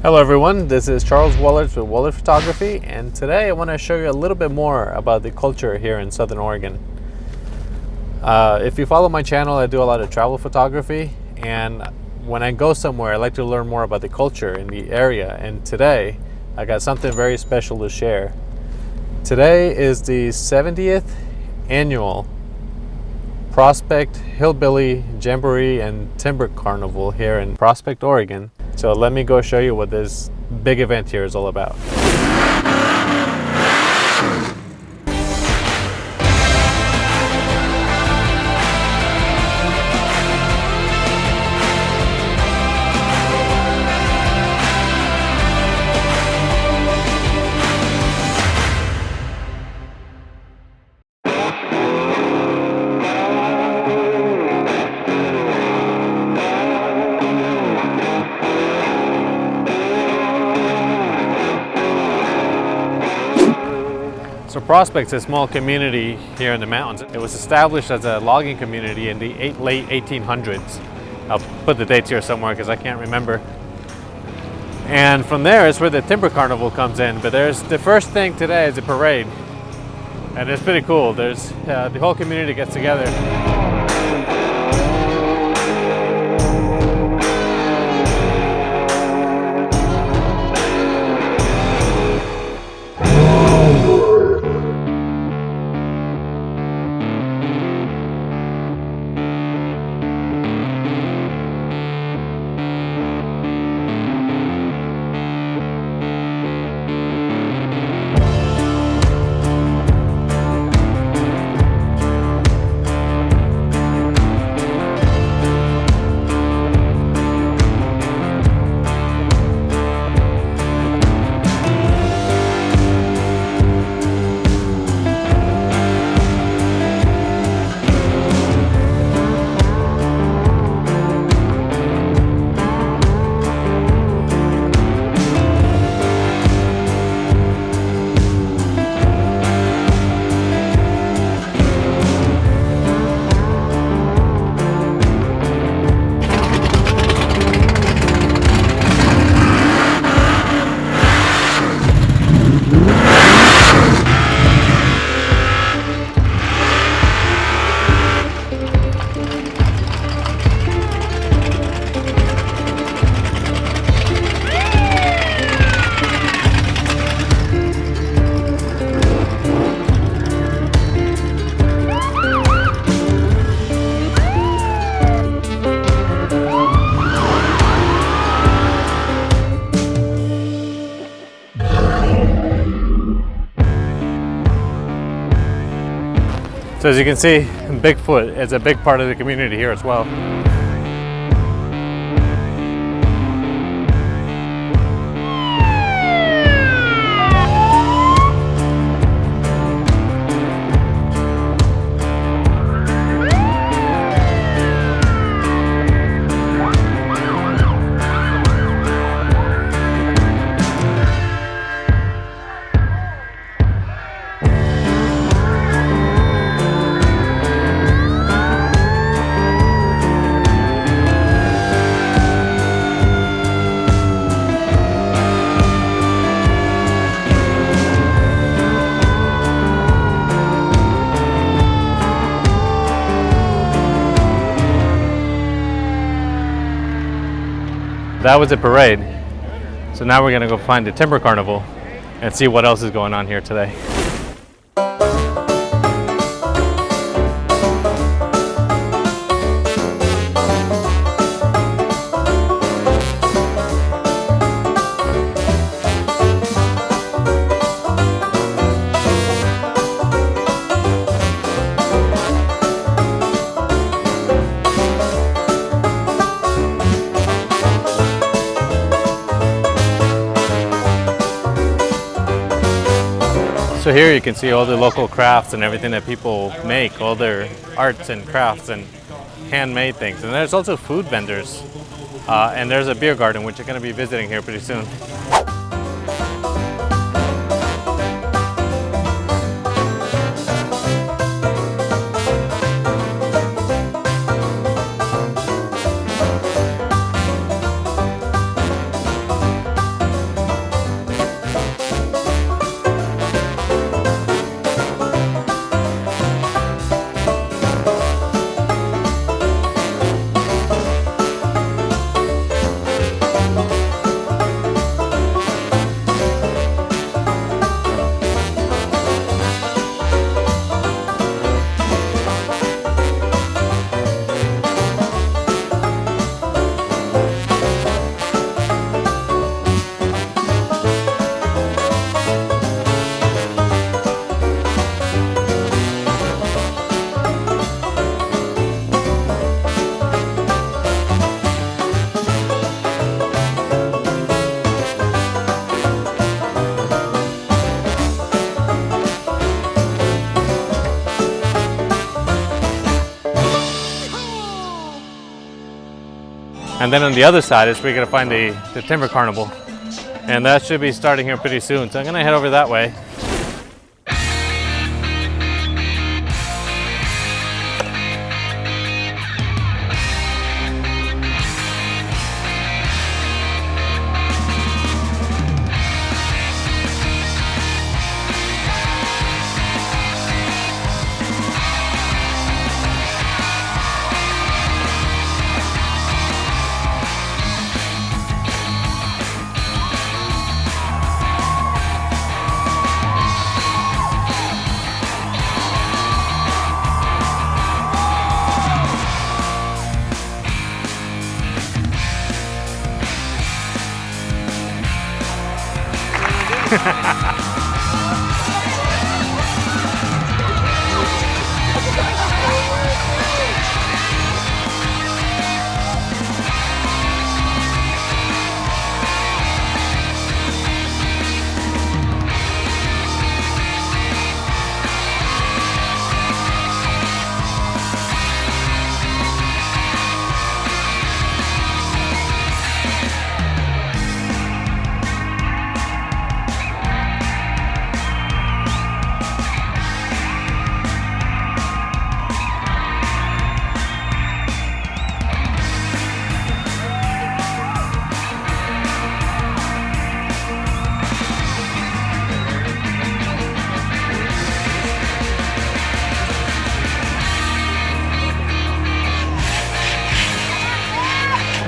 Hello everyone, this is Charles Wallerts with Waller Photography, and today I want to show you a little bit more about the culture here in Southern Oregon. If you follow my channel, I do a lot of travel photography, and when I go somewhere I like to learn more about the culture in the area, and today I got something very special to share. Today is the 70th annual Prospect Hillbilly Jamboree and Timber Carnival here in Prospect, Oregon. So let me go show you what this big event here is all about. So Prospect's a small community here in the mountains. It was established as a logging community in the late 1800s. I'll put the dates here somewhere because I can't remember. And from there is where the Timber Carnival comes in. But there's the first thing today is a parade, and it's pretty cool. There's the whole community gets together. So as you can see, Bigfoot is a big part of the community here as well. That was a parade. So now we're gonna go find the Timber Carnival and see what else is going on here today. So here you can see all the local crafts and everything that people make, all their arts and crafts and handmade things. And there's also food vendors. And there's a beer garden, which you're going to be visiting here pretty soon. And then on the other side is where you're gonna find the Timber Carnival. And that should be starting here pretty soon. So I'm gonna head over that way.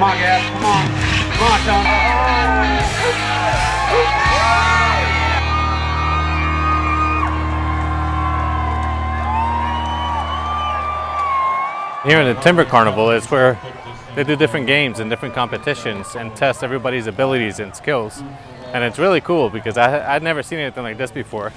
Come on, guys. Come on. Come on, Tony. Here in the Timber Carnival is where they do different games and different competitions and test everybody's abilities and skills. And it's really cool because I'd never seen anything like this before.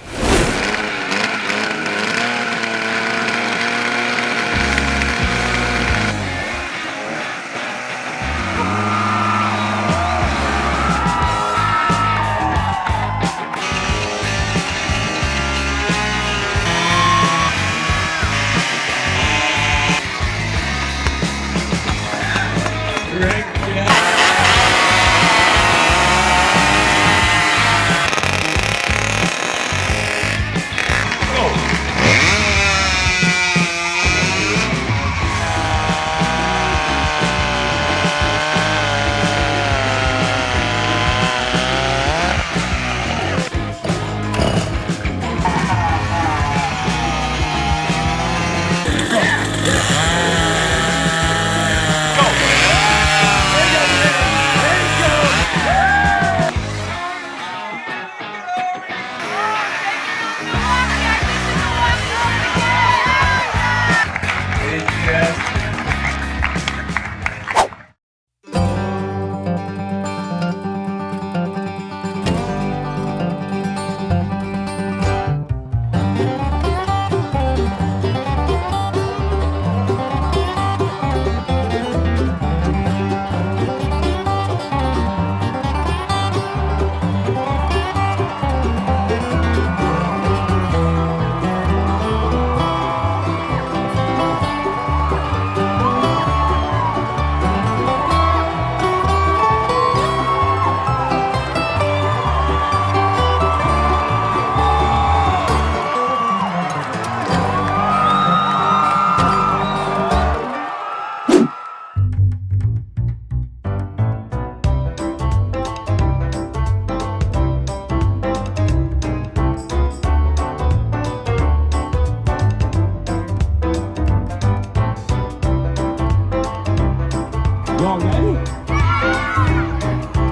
Y'all ready?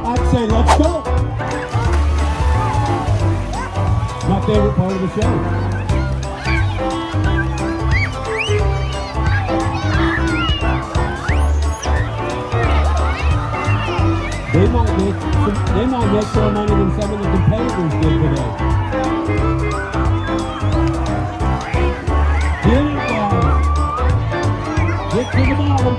I'd say let's go. My favorite part of the show. They might make more money than some of the competitors did today. Get it, guys. Get to the bottom.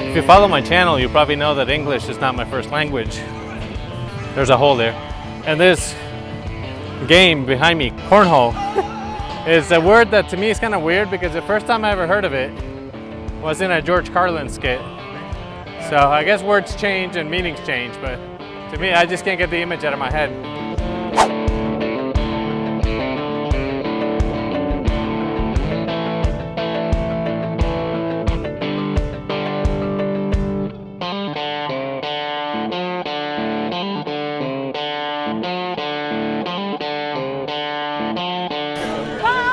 If you follow my channel, you probably know that English is not my first language. There's a hole there. And this game behind me, cornhole, is a word that to me is kind of weird because the first time I ever heard of it was in a George Carlin skit. So I guess words change and meanings change, but to me, I just can't get the image out of my head.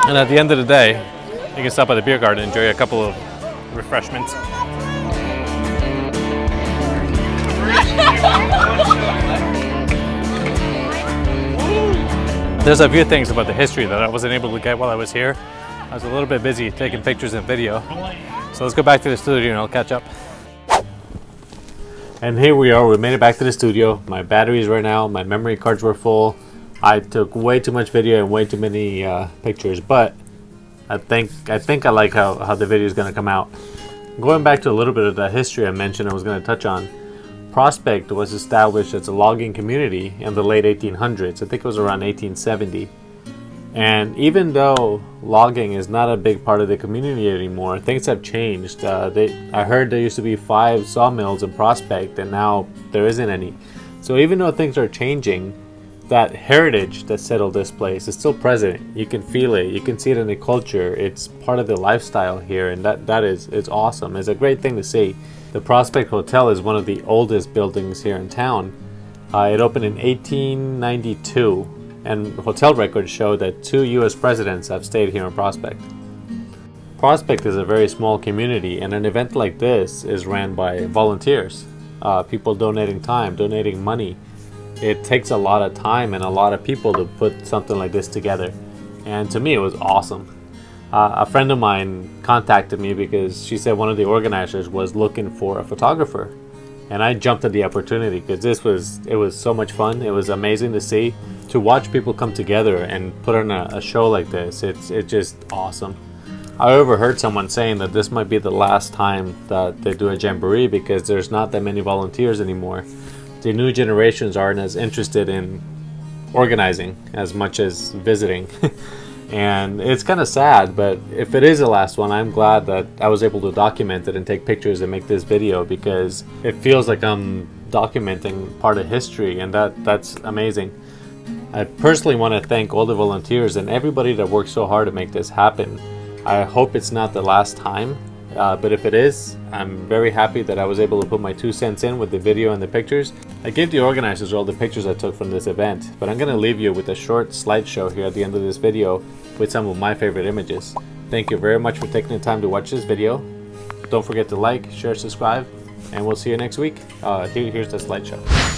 And at the end of the day, you can stop at the beer garden and enjoy a couple of refreshments. There's a few things about the history that I wasn't able to get while I was here. I was a little bit busy taking pictures and video. So let's go back to the studio and I'll catch up. And here we are, we made it back to the studio. My batteries right now, my memory cards were full. I took way too much video and way too many pictures, but I think I like how the video is going to come out. Going back to a little bit of the history I mentioned I was going to touch on. Prospect was established as a logging community in the late 1800s. I think it was around 1870. And even though logging is not a big part of the community anymore, things have changed. I heard there used to be 5 sawmills in Prospect, and now there isn't any. So even though things are changing, that heritage that settled this place is still present. You can feel it. You can see it in the culture. It's part of the lifestyle here, and it's awesome. It's a great thing to see. The Prospect Hotel is one of the oldest buildings here in town. It opened in 1892, and hotel records show that 2 U.S. presidents have stayed here in Prospect. Prospect is a very small community, and an event like this is ran by volunteers. People donating time, donating money. It takes a lot of time and a lot of people to put something like this together. And to me, it was awesome. A friend of mine contacted me because she said one of the organizers was looking for a photographer. And I jumped at the opportunity because it was so much fun. It was amazing to see. To watch people come together and put on a show like this, it's just awesome. I overheard someone saying that this might be the last time that they do a jamboree because there's not that many volunteers anymore. The new generations aren't as interested in organizing as much as visiting. And it's kind of sad, but if it is the last one, I'm glad that I was able to document it and take pictures and make this video because it feels like I'm documenting part of history, and that's amazing. I personally want to thank all the volunteers and everybody that worked so hard to make this happen. I hope it's not the last time. But if it is, I'm very happy that I was able to put my 2 cents in with the video and the pictures. I gave the organizers all the pictures I took from this event, but I'm going to leave you with a short slideshow here at the end of this video with some of my favorite images. Thank you very much for taking the time to watch this video. Don't forget to like, share, subscribe, and we'll see you next week. Here's the slideshow.